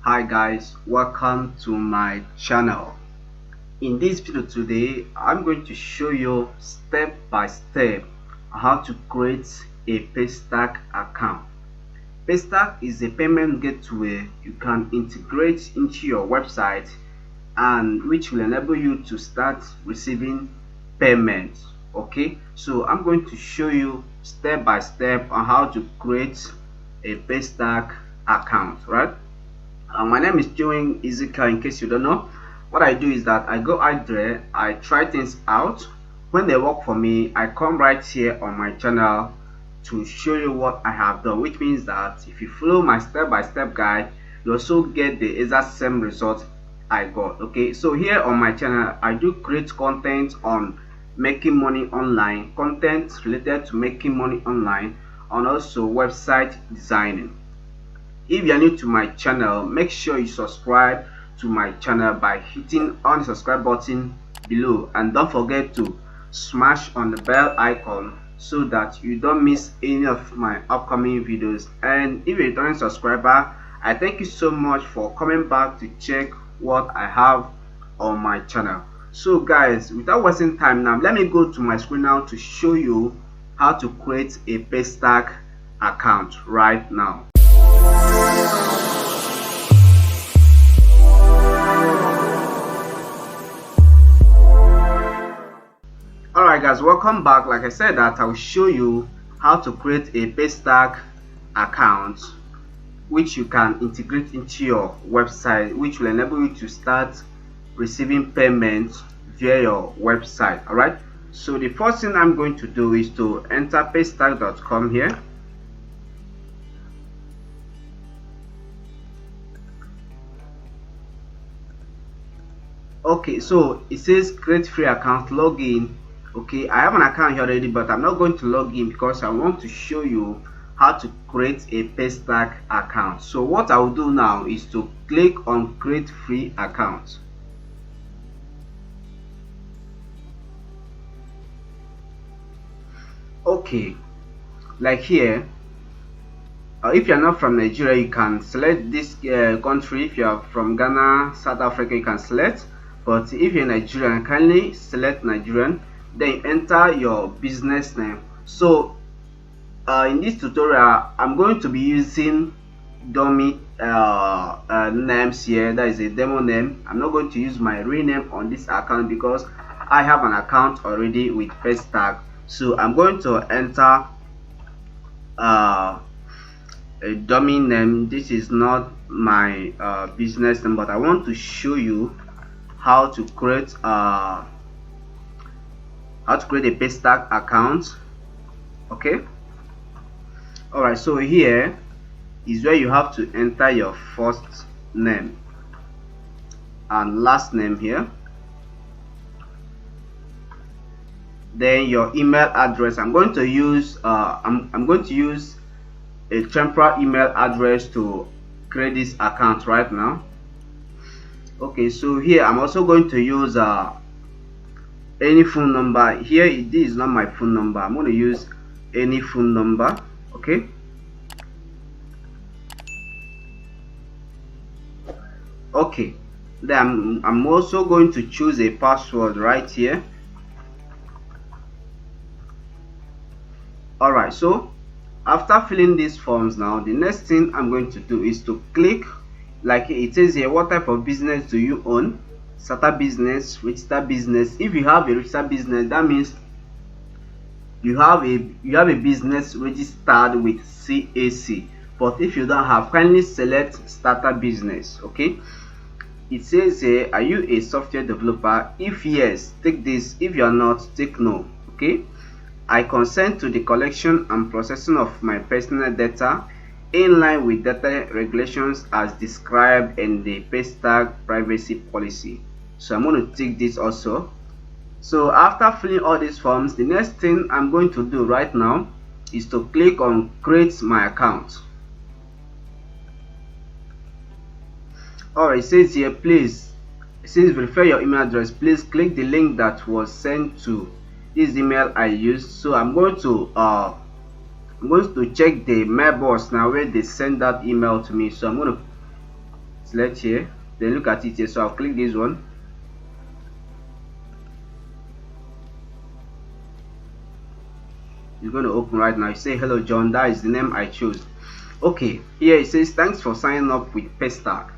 Hi guys, welcome to my channel. In this video today, I'm going to show you step by step how to create a Paystack account. Paystack is a payment gateway you can integrate into your website and which will enable you to start receiving payments. Okay, so I'm going to show you step by step on how to create a Paystack account, right? My name is Joey Ezekiel. In case you don't know, what I do is that I go out there, I try things out. When they work for me, I come right here on my channel to show you what I have done, which means that if you follow my step-by-step guide, you also get the exact same result I got. Okay, so here on my channel, I do create content on making money online, content related to making money online, and also website designing. If you are new to my channel, make sure you subscribe to my channel by hitting on the subscribe button below, and don't forget to smash on the bell icon so that you don't miss any of my upcoming videos. And if you're a returning subscriber, I thank you so much for coming back to check what I have on my channel. So guys, without wasting time now, let me go to my screen now to show you how to create a Paystack account right now. Alright guys, welcome back. Like I said, that I will show you how to create a Paystack account which you can integrate into your website, which will enable you to start receiving payments via your website. Alright, so the first thing I'm going to do is to enter paystack.com here. Okay, so it says create free account, login. Okay, I have an account here already, but I'm not going to log in because I want to show you how to create a Paystack account. So what I will do now is to click on create free account. Okay, like here, if you're not from Nigeria, you can select this country. If you're from Ghana, South Africa, you can select. But if you're Nigerian, kindly select Nigerian, then enter your business name. So in this tutorial, I'm going to be using dummy names here. That is a demo name. I'm not going to use my real name on this account because I have an account already with Paystack. So I'm going to enter a dummy name. This is not my business name, but I want to show you how to create a Paystack account. Okay, all right, so here is where you have to enter your first name and last name here, then your email address. I'm going to use I'm going to use a temporary email address to create this account right now. Okay, so here I'm also going to use any phone number. Here this is not my phone number. I'm going to use any phone number. Okay, okay, then I'm also going to choose a password right here. All right, so after filling these forms now, the next thing I'm going to do is to click, like it says here, what type of business do you own? Starter business, register business. If you have a registered business, that means you have a business registered with CAC. But if you don't have, kindly select starter business. Okay, it says here, are you a software developer? If yes, take this. If you are not, take no. Okay, I consent to the collection and processing of my personal data in line with data regulations as described in the Paystack privacy policy. So I'm going to tick this also. So after filling all these forms, the next thing I'm going to do right now is to click on create my account. Alright, it says here, please, it says verify your email address. Please click the link that was sent to this email I used. So I'm going to check the mailbox now where they send that email to me. So I'm going to select here, then look at it here. So I'll click this one. It's going to open right now. You say hello John, that is the name I chose. Okay, here it says thanks for signing up with Paystack.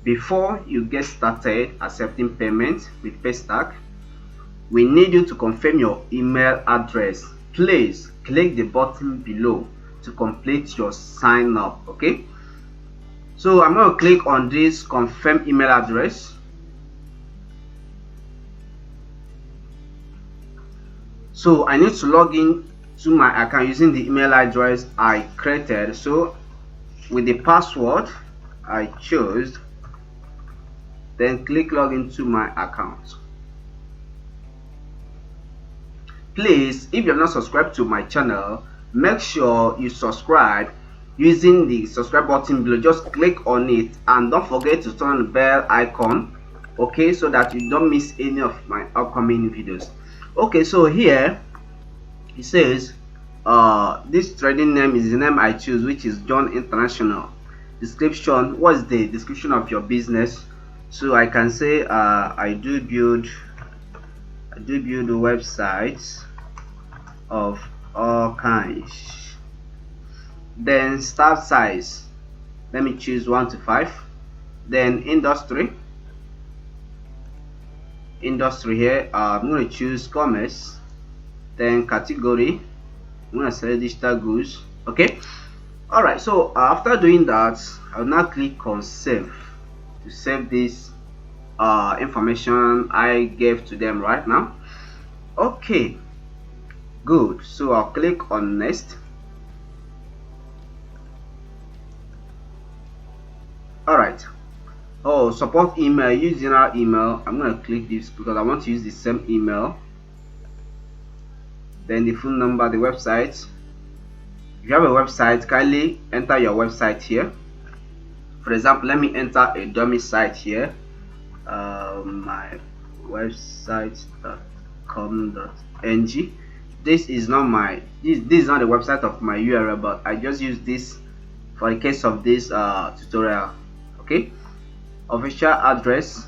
Before you get started accepting payment with Paystack, we need you to confirm your email address. Please click the button below to complete your sign up. Okay, so I'm going to click on this confirm email address. So I need to log in to my account using the email address I created. So with the password I chose, then click login to my account. Please, if you're not subscribed to my channel, make sure you subscribe using the subscribe button below. Just click on it and don't forget to turn on the bell icon, okay, so that you don't miss any of my upcoming videos. Okay, so here it says this trading name is the name I choose, which is John International. Description, what's the description of your business? So I can say I do build websites of all kinds. Then start size, let me choose 1 to 5. Then industry here, I'm going to choose commerce. Then category, I'm going to select digital goods. Okay, all right. So after doing that, I'll now click on save to save this information I gave to them right now. Okay, good. So I'll click on next. All right. Oh, support email, use general email. I'm going to click this because I want to use the same email. Then the phone number, the website. If you have a website, kindly enter your website here. For example, let me enter a dummy site here. My website.com.ng. This is not my this is not the website of my URL, but I just use this for the case of this tutorial. Okay, official address,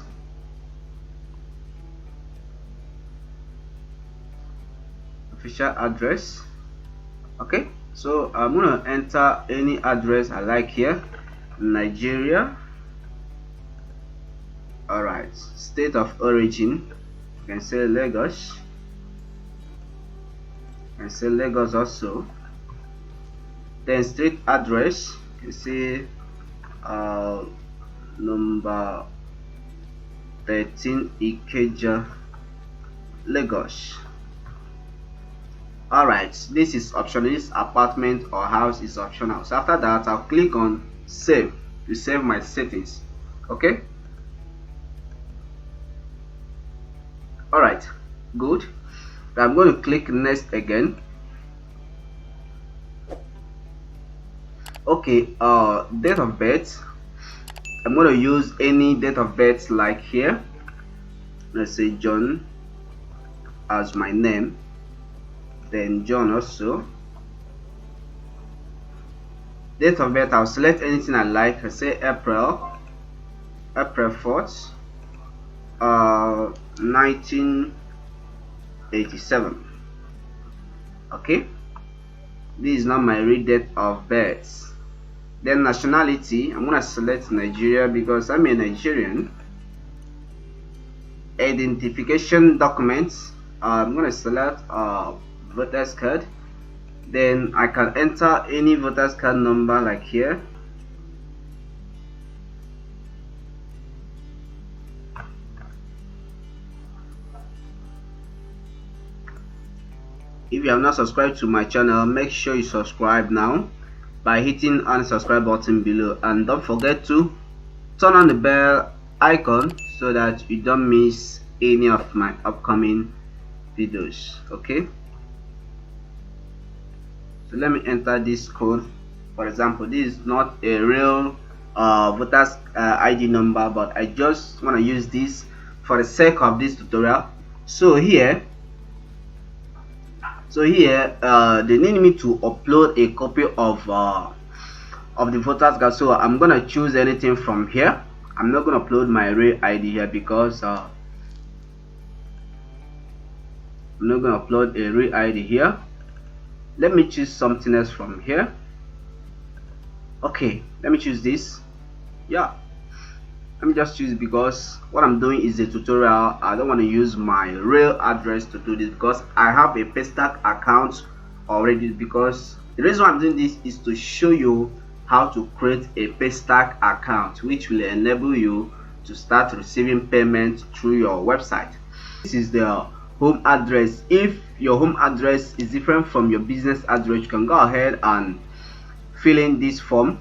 okay, so I'm gonna enter any address I like here. Nigeria. All right, state of origin, you can say Lagos, and say Lagos also. Then street address, you see number 13 Ikeja, Lagos. All right, this is optional. This apartment or house is optional. So after that, I'll click on save to save my settings. Okay, all right, good. I'm going to click next again. Okay, date of birth, I'm going to use any date of birth like here. Let's say John as my name, then John also. Date of birth, I'll select anything I like. I say April 4th 1987. okay, this is not my real date of birth. Then nationality, I'm gonna select Nigeria because I'm a Nigerian. Identification documents, I'm gonna select voter's card. Then I can enter any voter's card number like here. If you have not subscribed to my channel, make sure you subscribe now by hitting on the subscribe button below, and don't forget to turn on the bell icon so that you don't miss any of my upcoming videos. Okay, so let me enter this code. For example, this is not a real voter's ID number, but I just want to use this for the sake of this tutorial. So here they need me to upload a copy of the voter's card, so I'm gonna choose anything from here. I'm not going to upload my real ID here because I'm not going to upload a real ID here. Let me choose something else from here. Okay, let me choose this. Yeah, let me just choose, because what I'm doing is a tutorial. I don't want to use my real address to do this because I have a Paystack account already. Because the reason why I'm doing this is to show you how to create a Paystack account, which will enable you to start receiving payment through your website. This is the home address. If your home address is different from your business address, you can go ahead and fill in this form.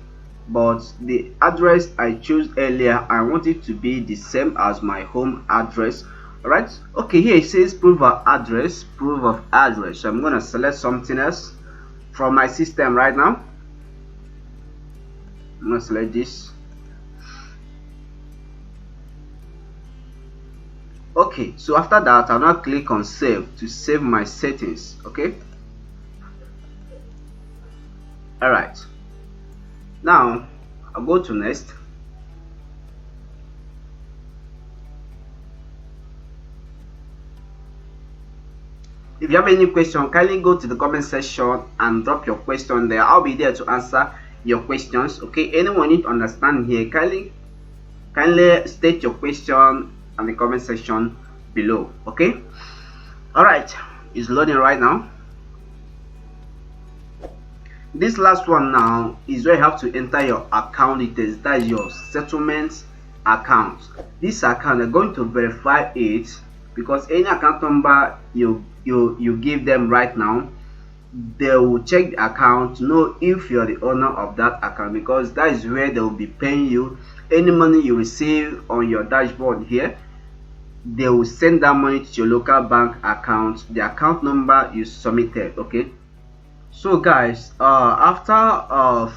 But the address I chose earlier, I want it to be the same as my home address. All right, okay, here it says proof of address. So I'm going to select something else from my system right now. I'm going to select this. Okay, so after that, I'll now click on save to save my settings. Okay, all right, now I'll go to next. If you have any question, kindly go to the comment section and drop your question there. I'll be there to answer your questions. Okay, anyone need to understand here, kindly state your question in the comment section below. Okay, all right, it's loading right now. This last one now is where you have to enter your account details. That is your settlement account. This account, they're going to verify it, because any account number you give them right now, they will check the account to know if you're the owner of that account, because that is where they will be paying you. Any money you receive on your dashboard here, they will send that money to your local bank account, the account number you submitted. Okay, so guys, after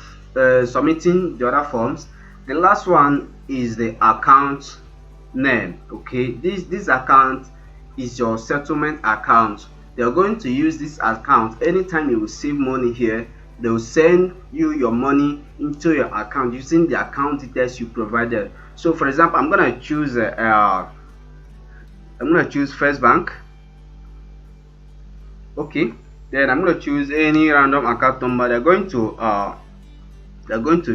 submitting the other forms, the last one is the account name. Okay, this account is your settlement account. They're going to use this account anytime you receive money here. They will send you your money into your account using the account details you provided. So for example, I'm gonna choose First Bank. Okay, then I'm going to choose any random account number. They're going to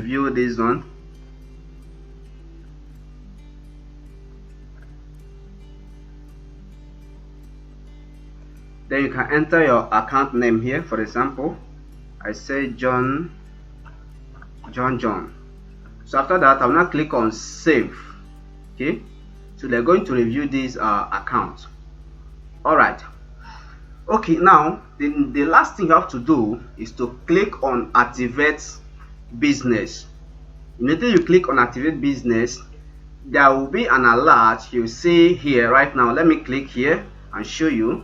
view this one. Then you can enter your account name here. For example, I say John. So after that, I'll now click on save. Okay, so they're going to review this account. All right. Okay, now the last thing you have to do is to click on activate business. Immediately you click on activate business, there will be an alert you see here right now. Let me click here and show you.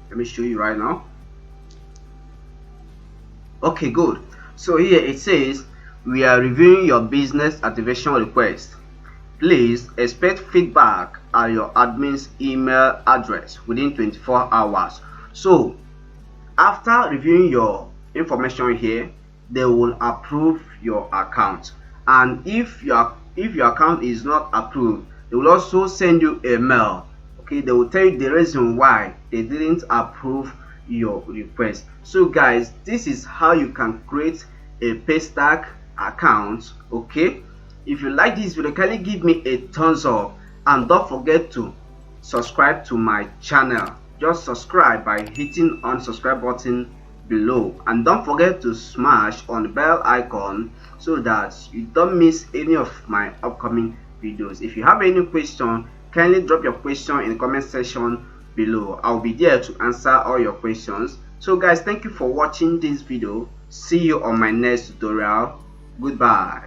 Let me show you right now. Okay, good. So here it says we are reviewing your business activation request. Please expect feedback at your admin's email address within 24 hours. So after reviewing your information here, they will approve your account. And if your account is not approved, they will also send you a mail. Okay, they will tell you the reason why they didn't approve your request. So guys, this is how you can create a Paystack account. Okay, if you like this video, kindly give me a thumbs up and don't forget to subscribe to my channel. Just subscribe by hitting on subscribe button below, and don't forget to smash on the bell icon so that you don't miss any of my upcoming videos. If you have any question, kindly drop your question in the comment section below. I'll be there to answer all your questions. So guys, thank you for watching this video. See you on my next tutorial. Goodbye.